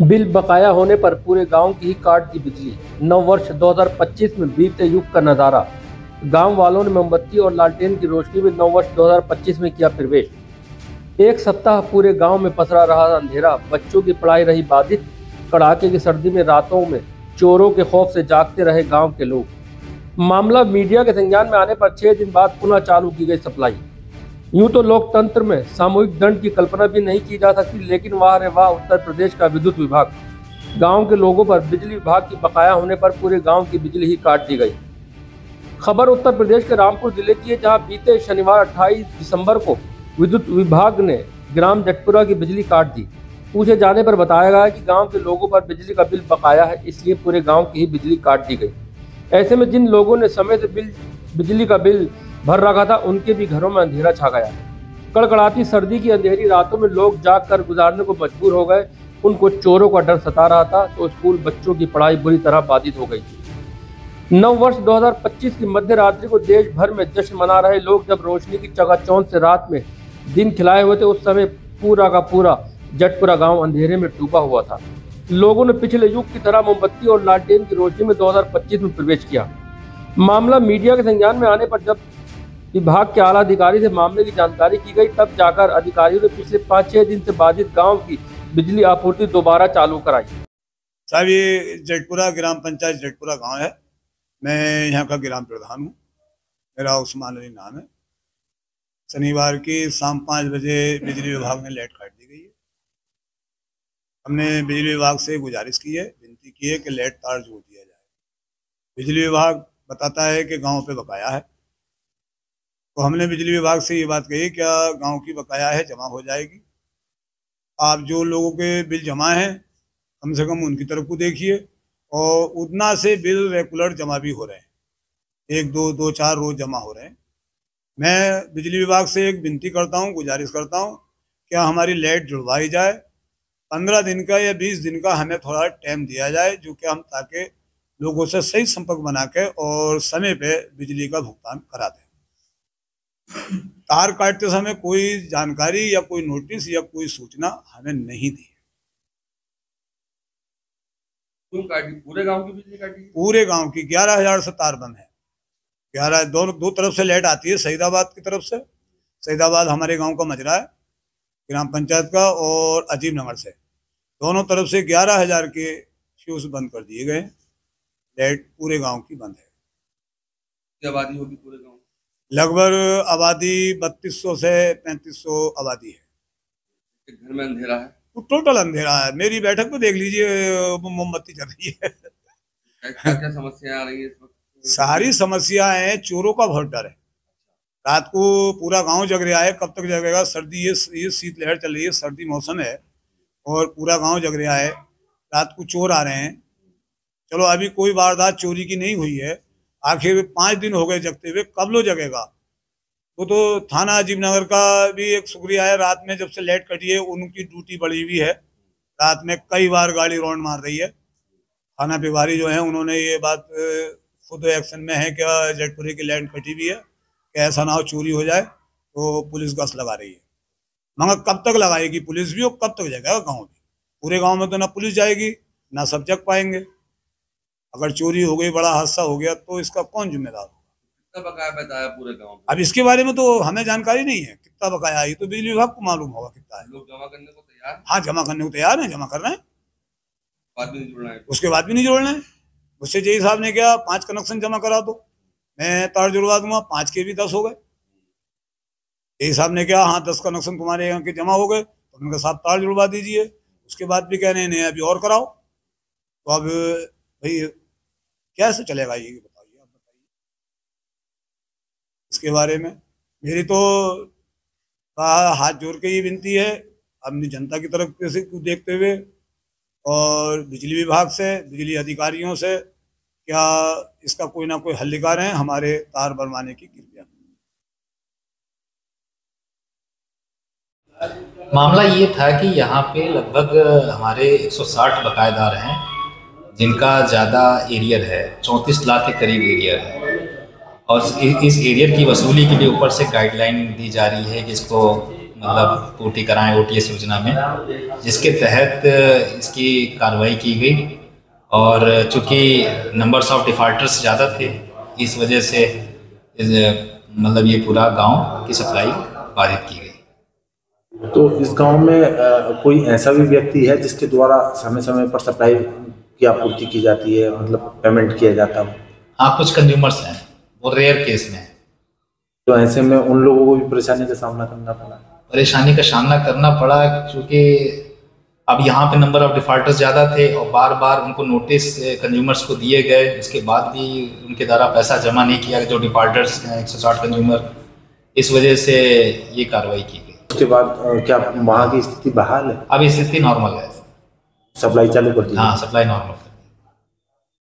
Bill बकाया होने पर पूरे गांव की ही काट दी बिजली। नववर्ष 2025 में बीते युग का नजारा। गांव वालों ने मोमबत्ती और लालटेन की रोशनी में नववर्ष 2025 में किया प्रवेश। एक सप्ताह पूरे गांव में पसरा रहा अंधेरा। बच्चों की पढ़ाई रही बाधित। कड़ाके की सर्दी में रातों में चोरों के खौफ से जागते रहे गांव के लोग। मामला मीडिया के संज्ञान में आने पर 6 दिन बाद पुनः चालू की गई सप्लाई। यूं तो लोकतंत्र में सामूहिक दंड की कल्पना भी नहीं की जा सकती, लेकिन वाह रे वाह, उत्तर प्रदेश का विद्युत विभाग। गांव के लोगों पर बिजली विभाग की बकाया होने पर पूरे गांव की बिजली ही काट दी गई। खबर उत्तर प्रदेश के रामपुर जिले की है, जहां बीते शनिवार 28 दिसंबर को विद्युत विभाग ने ग्राम जटपुरा की बिजली काट दी। पूछे जाने पर बताया गया कि गांव के लोगों पर बिजली का बिल बकाया है, इसलिए पूरे गांव की ही बिजली काट दी गई। ऐसे में जिन लोगों ने समय से बिजली का बिल भर रखा था, उनके भी घरों में अंधेरा छा गया। कड़कड़ाती सर्दी की अंधेरी रातों में लोग जाग कर गुजारने को मजबूर हो गए। उनको चोरों का डर सता रहा था, तो स्कूल बच्चों की पढ़ाई बुरी तरह बाधित हो गई थी। नववर्ष 2025 की मध्य रात्रि को देश भर में जश्न मना रहे लोग जब रोशनी की चकाचौंध से रात में दिन खिलाए हुए थे, उस समय पूरा का पूरा जटपुरा गांव अंधेरे में डूबा हुआ था। लोगों ने पिछले युग की तरह मोमबत्ती और लालटेन की रोशनी में 2025 में प्रवेश किया। मामला मीडिया के संज्ञान में आने पर जब विभाग के आला अधिकारी से मामले की जानकारी की गई, तब जाकर अधिकारियों ने पिछले 5-6 दिन से बाधित गांव की बिजली आपूर्ति दोबारा चालू कराई। साहब, ये जटपुरा ग्राम पंचायत जटपुरा गांव है। मैं यहाँ का ग्राम प्रधान हूँ। मेरा उस्मान अली नाम है। शनिवार की शाम 5 बजे बिजली विभाग ने लाइट काट दी गई है। हमने बिजली विभाग से गुजारिश की है, विनती की है कि लाइट तार जोड़ दिया जाए। बिजली विभाग बताता है कि गांव पे बकाया है, तो हमने बिजली विभाग से ये बात कही, क्या गांव की बकाया है, जमा हो जाएगी। आप जो लोगों के बिल जमा हैं, कम से कम उनकी तरफ को देखिए, और उतना से बिल रेगुलर जमा भी हो रहे हैं। 1-2-4 रोज जमा हो रहे हैं। मैं बिजली विभाग से एक विनती करता हूं, गुजारिश करता हूं, क्या हमारी लाइट जुड़वाई जाए। 15 दिन का या 20 दिन का हमें थोड़ा टाइम दिया जाए, जो कि हम ताकि लोगों से सही संपर्क बना के और समय पे बिजली का भुगतान करा दें। तार काटते समय कोई जानकारी या कोई नोटिस या कोई सूचना हमें नहीं दी। पूरे गांव की बिजली काटी? पूरे गांव की 11,000 से तार बंद है। 11 दो तरफ से लाइट आती है। सईदाबाद की तरफ से, सईदाबाद हमारे गांव का मजरा है ग्राम पंचायत का, और अजीब नगर से, दोनों तरफ से 11,000 के फ्यूज बंद कर दिए गए। लाइट पूरे गांव की बंद है। क्या आबादी होगी पूरे गांव? लगभग आबादी 3200 से 3500 आबादी है। घर में अंधेरा है? तो टोटल अंधेरा है। मेरी बैठक पे देख लीजिए, मोमबत्ती जल रही है। क्या समस्या आ रही है इस वक्त? सारी समस्याएं हैं। चोरों का बहुत डर है। रात को पूरा गांव जग रहा है। कब तक जगेगा? सर्दी, ये शीतलहर चल रही है, सर्दी मौसम है, और पूरा गांव जग रहा है। रात को चोर आ रहे हैं। चलो, अभी कोई वारदात चोरी की नहीं हुई है। आखिर 5 दिन हो गए जगते हुए, कब लो जगेगा। तो थाना अजीब नगर का भी एक शुक्रिया है, रात में जब से लाइट कटी है उनकी ड्यूटी बढ़ी हुई है। रात में कई बार गाड़ी राउंड मार रही है। थाना प्रभारी जो है, उन्होंने ये बात खुद एक्शन में है, क्या जटपुरे की लाइट कटी हुई है, कि ऐसा ना हो चोरी हो जाए, तो पुलिस गश्त लगा रही है। मगर कब तक लगाएगी पुलिस भी, और कब तक जाएगा गाँव भी? पूरे गाँव में तो ना पुलिस जाएगी, ना सब जग पाएंगे। अगर चोरी हो गई, बड़ा हादसा हो गया, तो इसका कौन जिम्मेदार होगा? कितना बकाया बताया पूरे गांव? अब इसके बारे में तो हमें जानकारी नहीं है कितना बकाया है। ये तो बिजली विभाग को मालूम होगा कितना है। लोग जमा करने को तैयार? हाँ, जमा करने को तैयार है, जमा कर रहे हैं। बाद में नहीं जोड़ना है? उसके बाद भी नहीं जोड़ना है। उससे जेई साहब ने क्या 5 कनेक्शन जमा करा दो, मैं तार जुड़वा दूंगा। 5 के भी 10 हो गए। जेई साहब ने क्या, हाँ 10 कनेक्शन तुम्हारे यहाँ के जमा हो गए, तो उनका साहब तार जुड़वा दीजिए। उसके बाद भी कह रहे हैं अभी और कराओ। तो अब भाई कैसे चलेगा ये बताइए, आप बताइए। इसके बारे में मेरी तो हाथ जोड़ के ये विनती है अपनी जनता की तरफ से देखते हुए, और बिजली विभाग से, बिजली अधिकारियों से, क्या इसका कोई ना कोई हल निकालें, हमारे तार बनवाने की कृपया। मामला ये था कि यहाँ पे लगभग हमारे 160 बकायेदार हैं, जिनका ज़्यादा एरियर है, 34 लाख के करीब एरियर है। और इस एरियर की वसूली के लिए ऊपर से गाइडलाइन दी जा रही है कि इसको मतलब पूर्ति कराएं OTS योजना में, जिसके तहत इसकी कार्रवाई की गई। और चूँकि नंबर्स ऑफ डिफॉल्टर्स ज़्यादा थे, इस वजह से मतलब ये पूरा गांव की सप्लाई बाधित की गई। तो इस गांव में कोई ऐसा भी व्यक्ति है जिसके द्वारा समय समय पर सप्लाई की आपूर्ति की जाती है, मतलब पेमेंट किया जाता हो? हाँ, कुछ कंज्यूमर्स हैं, वो रेयर केस में है। तो ऐसे में उन लोगों को भी परेशानी का सामना करना पड़ा? परेशानी का सामना करना पड़ा, क्योंकि अब यहाँ पे नंबर ऑफ डिफॉल्टर्स ज़्यादा थे और बार बार उनको नोटिस कंज्यूमर्स को दिए गए, उसके बाद भी उनके द्वारा पैसा जमा नहीं किया जो डिफॉल्टर्स हैं 160 कंज्यूमर, इस वजह से ये कार्रवाई की गई। उसके बाद क्या वहाँ की स्थिति बहाल है? अब स्थिति नॉर्मल है, सप्लाई चालू कर दी? हाँ, सप्लाई नॉर्मल है।